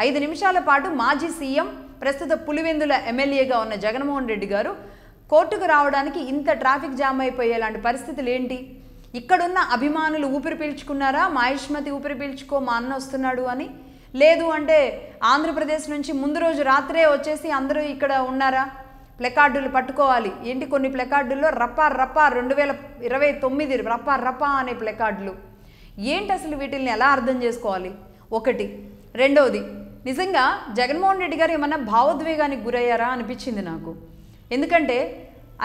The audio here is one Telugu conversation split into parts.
5 నిమిషాల పాటు మాజీ సీఎం ప్రస్తుత పులివెందుల ఎమ్మెల్యేగా ఉన్న జగన్మోహన్ రెడ్డి గారు కోర్టుకు రావడానికి ఇంత ట్రాఫిక్ జామ్ అయిపోయేలాంటి పరిస్థితులు ఏంటి? ఇక్కడున్న అభిమానులు ఊపిరి పీల్చుకున్నారా? మహేష్మతి ఊపిరి పీల్చుకో మా అన్న వస్తున్నాడు అని? లేదు అంటే ఆంధ్రప్రదేశ్ నుంచి ముందు రోజు రాత్రే వచ్చేసి అందరూ ఇక్కడ ఉన్నారా? ప్లెకార్డులు పట్టుకోవాలి ఏంటి? కొన్ని ప్లెకార్డుల్లో రప్పా రప్పా 2029 రప్పా రప్పా అనే ప్లెకార్డులు ఏంటి? అసలు వీటిల్ని ఎలా అర్థం చేసుకోవాలి? ఒకటి. రెండవది, నిజంగా జగన్మోహన్ రెడ్డి గారు ఏమన్నా భావోద్వేగానికి గురయ్యారా అనిపించింది నాకు. ఎందుకంటే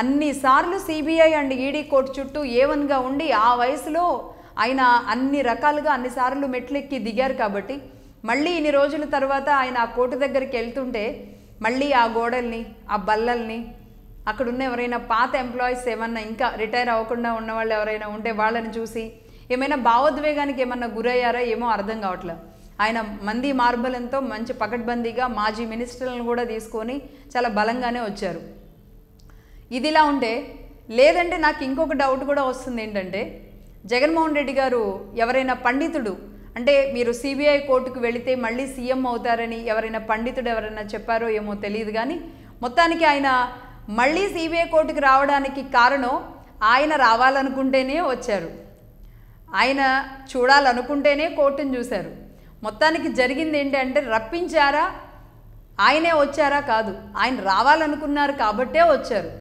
అన్నిసార్లు సిబిఐ అండ్ ఈడీ కోర్టు చుట్టూ ఏవన్గా ఉండి ఆ వయసులో ఆయన అన్ని రకాలుగా అన్నిసార్లు మెట్లెక్కి దిగారు కాబట్టి మళ్ళీ ఇన్ని రోజుల తర్వాత ఆయన ఆ కోర్టు దగ్గరికి వెళ్తుంటే మళ్ళీ ఆ గోడల్ని, ఆ బల్లల్ని, అక్కడున్న ఎవరైనా పాత ఎంప్లాయీస్ ఏమన్నా ఇంకా రిటైర్ అవ్వకుండా ఉన్న వాళ్ళు ఎవరైనా ఉంటే వాళ్ళని చూసి ఏమైనా భావోద్వేగానికి ఏమన్నా గురయ్యారా ఏమో అర్థం కావట్లేదు. ఆయన మంది మార్బలంతో మంచి పకడ్బందీగా మాజీ మినిస్టర్లను కూడా తీసుకొని చాలా బలంగానే వచ్చారు. ఇదిలా ఉంటే లేదంటే నాకు ఇంకొక డౌట్ కూడా వస్తుంది. ఏంటంటే జగన్మోహన్ రెడ్డి గారు ఎవరైనా పండితుడు అంటే మీరు సిబిఐ కోర్టుకు వెళితే మళ్ళీ సీఎం అవుతారని ఎవరైనా పండితుడు ఎవరైనా చెప్పారో ఏమో తెలియదు, కానీ మొత్తానికి ఆయన మళ్ళీ సిబిఐ కోర్టుకు రావడానికి కారణం ఆయన రావాలనుకుంటేనే వచ్చారు, ఆయన చూడాలనుకుంటేనే కోర్టును చూశారు. మొత్తానికి జరిగింది ఏంటంటే రప్పించారా, ఆయనే వచ్చారా? కాదు, ఆయన రావాలనుకున్నారు కాబట్టే వచ్చారు.